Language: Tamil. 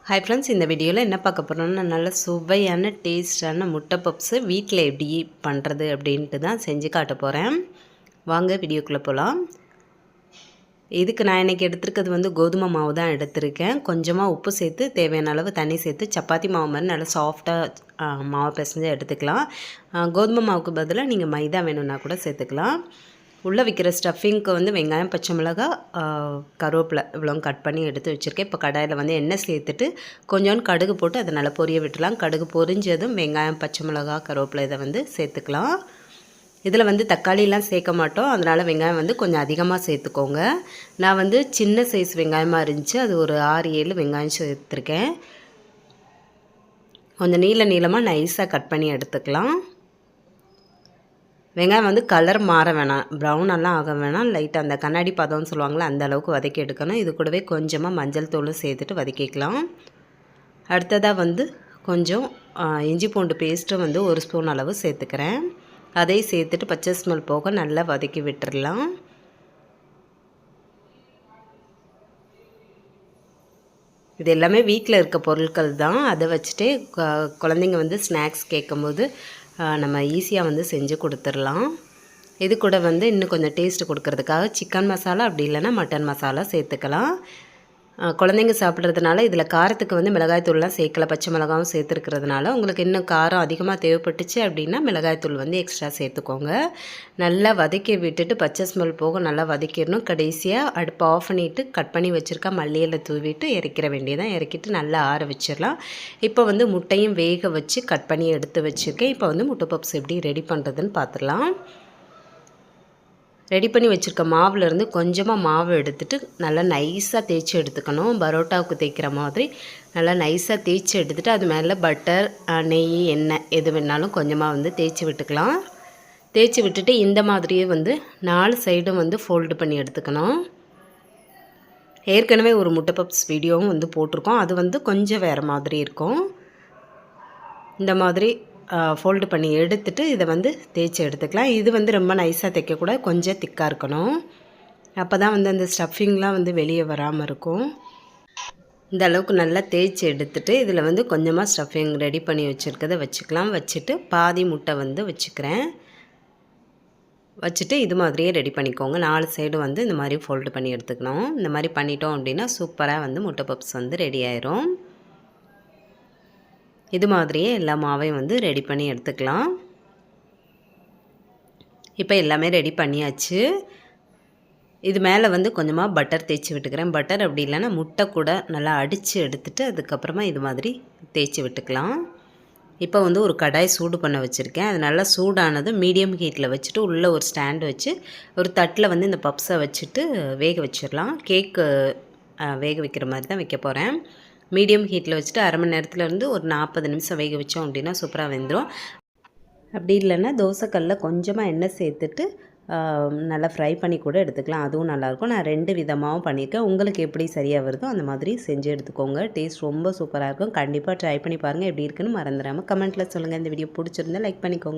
ஹாய் ஃப்ரெண்ட்ஸ், இந்த வீடியோவில் என்ன பார்க்க போகிறோம்னா நல்ல சுவையான டேஸ்டான முட்டை பப்ஸு வீட்டில் எப்படி பண்ணுறது அப்படின்ட்டு தான் செஞ்சு காட்ட போகிறேன். வாங்க வீடியோக்குள்ளே போகலாம். இதுக்கு நான் இன்றைக்கி எடுத்துருக்கிறது வந்து கோதுமை மாவு தான் எடுத்திருக்கேன். கொஞ்சமாக உப்பு சேர்த்து தேவையான அளவு தண்ணி சேர்த்து சப்பாத்தி மாவு மாதிரி நல்லா சாஃப்டாக மாவு பிசைஞ்சு எடுத்துக்கலாம். கோதுமை மாவுக்கு பதிலாக நீங்கள் மைதா வேணும்னா கூட சேர்த்துக்கலாம். உள்ளே வைக்கிற ஸ்டஃபிங்க்கு வந்து வெங்காயம், பச்சை மிளகாய், கருவேப்பிலை இவ்வளோ கட் பண்ணி எடுத்து வச்சுருக்கேன். இப்போ கடாயில் வந்து எண்ணெய் சேர்த்துட்டு கொஞ்சோண்டு கடுகு போட்டு அதை நல்லா பொரிய விட்டுலாம். கடுகு பொரிஞ்சதும் வெங்காயம், பச்சை மிளகாய், கருவேப்பிலை இதை வந்து சேர்த்துக்கலாம். இதில் வந்து தக்காளிலாம் சேர்க்க மாட்டோம், அதனால் வெங்காயம் வந்து கொஞ்சம் அதிகமாக சேர்த்துக்கோங்க. நான் வந்து சின்ன சைஸ் வெங்காயமாக இருந்துச்சு, அது ஒரு 6-7 வெங்காயம் சேர்த்துருக்கேன். கொஞ்சம் நீளமாக நைஸாக கட் பண்ணி எடுத்துக்கலாம். வெங்காயம் வந்து கலர் மாற வேணாம், ப்ரௌனெல்லாம் ஆக வேணாம், லைட்டாக அந்த கண்ணாடி பதம்னு சொல்லுவாங்களே அந்த அளவுக்கு வதக்கி எடுக்கணும். இது கூடவே கொஞ்சமாக மஞ்சள் தூளும் சேர்த்துட்டு வதக்கிக்கலாம். அடுத்ததாக வந்து கொஞ்சம் இஞ்சி பூண்டு பேஸ்ட்டும் வந்து 1 ஸ்பூன் அளவு சேர்த்துக்கிறேன். அதை சேர்த்துட்டு பச்சை ஸ்மெல் போக நல்லா வதக்கி விட்டுடலாம். இது எல்லாமே வீட்டில் இருக்க பொருட்கள் தான். அதை வச்சுட்டே குழந்தைங்க வந்து ஸ்நாக்ஸ் கேட்கும்போது நம்ம ஈஸியாக வந்து செஞ்சு கொடுத்துடலாம். இது கூட வந்து இன்னும் கொஞ்சம் டேஸ்ட்டு கொடுக்கறதுக்காக சிக்கன் மசாலா அப்படி இல்லைன்னா மட்டன் மசாலா சேர்த்துக்கலாம். குழந்தைங்க சாப்பிட்றதுனால இதில் காரத்துக்கு வந்து மிளகாய்த்தூள்லாம் சேர்க்கல, பச்சை மிளகாவும் சேர்த்துருக்கிறதுனால உங்களுக்கு இன்னும் காரம் அதிகமாக தேவைப்பட்டுச்சு அப்படின்னா மிளகாய்த்தூள் வந்து எக்ஸ்ட்ரா சேர்த்துக்கோங்க. நல்லா வதக்கி விட்டுட்டு பச்சை ஸ்மெல் போக நல்லா வதக்கிடணும். கடைசியாக அடுப்பை ஆஃப் பண்ணிவிட்டு கட் பண்ணி வச்சுருக்கா மல்லியில் தூவிட்டு இறக்கிற வேண்டியதான். இறக்கிட்டு நல்லா ஆற வச்சிடலாம். இப்போ வந்து முட்டையும் வேக வச்சு கட் பண்ணி எடுத்து வச்சுருக்கேன். இப்போ வந்து முட்டை பப்ஸ் எப்படி ரெடி பண்ணுறதுன்னு பார்த்துடலாம். ரெடி பண்ணி வச்சுருக்க மாவுலேருந்து கொஞ்சமாக மாவு எடுத்துகிட்டு நல்லா நைஸாக தேய்ச்சி எடுத்துக்கணும். பரோட்டாவுக்கு தேய்க்கிற மாதிரி நல்லா நைஸாக தேய்ச்சி எடுத்துகிட்டு அது மேலே பட்டர், நெய், எண்ணெய் எது வேணாலும் கொஞ்சமாக வந்து தேய்ச்சி விட்டுக்கலாம். தேய்ச்சி விட்டுட்டு இந்த மாதிரியே வந்து 4 சைடும் வந்து ஃபோல்டு பண்ணி எடுத்துக்கணும். ஏற்கனவே ஒரு முட்டை பப்ஸ் வீடியோவும் வந்து போட்டிருக்கோம், அது வந்து கொஞ்சம் வேறு மாதிரி இருக்கும். இந்த மாதிரி ஃபோல்டு பண்ணி எடுத்துகிட்டு இதை வந்து தேய்ச்சி எடுத்துக்கலாம். இது வந்து ரொம்ப நைஸாக தைக்கக்கூடாது, கொஞ்சம் திக்காக இருக்கணும். அப்போ தான் வந்து அந்த ஸ்டஃபிங்லாம் வந்து வெளியே வராமல் இருக்கும். இந்த அளவுக்கு நல்லா தேய்ச்சி எடுத்துகிட்டு இதில் வந்து கொஞ்சமாக ஸ்டஃபிங் ரெடி பண்ணி வச்சுருக்கதை வச்சுக்கலாம். வச்சுட்டு பாதி முட்டை வந்து வச்சுக்கிறேன். வச்சுட்டு இது மாதிரியே ரெடி பண்ணிக்கோங்க. 4 சைடு வந்து இந்த மாதிரி ஃபோல்டு பண்ணி எடுத்துக்கணும். இந்த மாதிரி பண்ணிட்டோம் அப்படின்னா சூப்பராக வந்து முட்டை பப்ஸ் வந்து ரெடி ஆயிரும். இது மாதிரியே எல்லா மாவையும் வந்து ரெடி பண்ணி எடுத்துக்கலாம். இப்போ எல்லாமே ரெடி பண்ணியாச்சு. இது மேலே வந்து கொஞ்சமாக பட்டர் தேய்ச்சி விட்டுக்கிறேன். பட்டர் அப்படி இல்லைன்னா முட்டை கூட நல்லா அடித்து எடுத்துகிட்டு அதுக்கப்புறமா இது மாதிரி தேய்ச்சி விட்டுக்கலாம். இப்போ வந்து ஒரு கடாய் சூடு பண்ண வச்சுருக்கேன். அது நல்லா சூடானது மீடியம் ஹீட்டில் வச்சுட்டு உள்ளே ஒரு ஸ்டாண்டு வச்சு ஒரு தட்டில் வந்து இந்த பப்ஸை வச்சுட்டு வேக வச்சிடலாம். கேக்கு வேக வைக்கிற மாதிரி தான் வைக்க போகிறேன். மீடியம் ஹீட்டில் வச்சுட்டு அரை மணி நேரத்துலேருந்து ஒரு 40 நிமிஷம் வேக வச்சோம் அப்படின்னா சூப்பராக வெந்துடும். அப்படி இல்லைன்னா தோசைக்கல்லில் கொஞ்சமாக எண்ணெய் சேர்த்துட்டு நல்லா ஃப்ரை பண்ணி கூட எடுத்துக்கலாம், அதுவும் நல்லாயிருக்கும். நான் 2 விதமாகவும் பண்ணியிருக்கேன். உங்களுக்கு எப்படி சரியாக வருதோ அந்த மாதிரி செஞ்சு எடுத்துக்கோங்க. டேஸ்ட் ரொம்ப சூப்பராக இருக்கும். கண்டிப்பாக ட்ரை பண்ணி பாருங்கள். எப்படி இருக்குன்னு மறந்துடாமல் கமெண்ட்டில் சொல்லுங்கள். இந்த வீடியோ பிடிச்சிருந்தா லைக் பண்ணிக்கோங்க.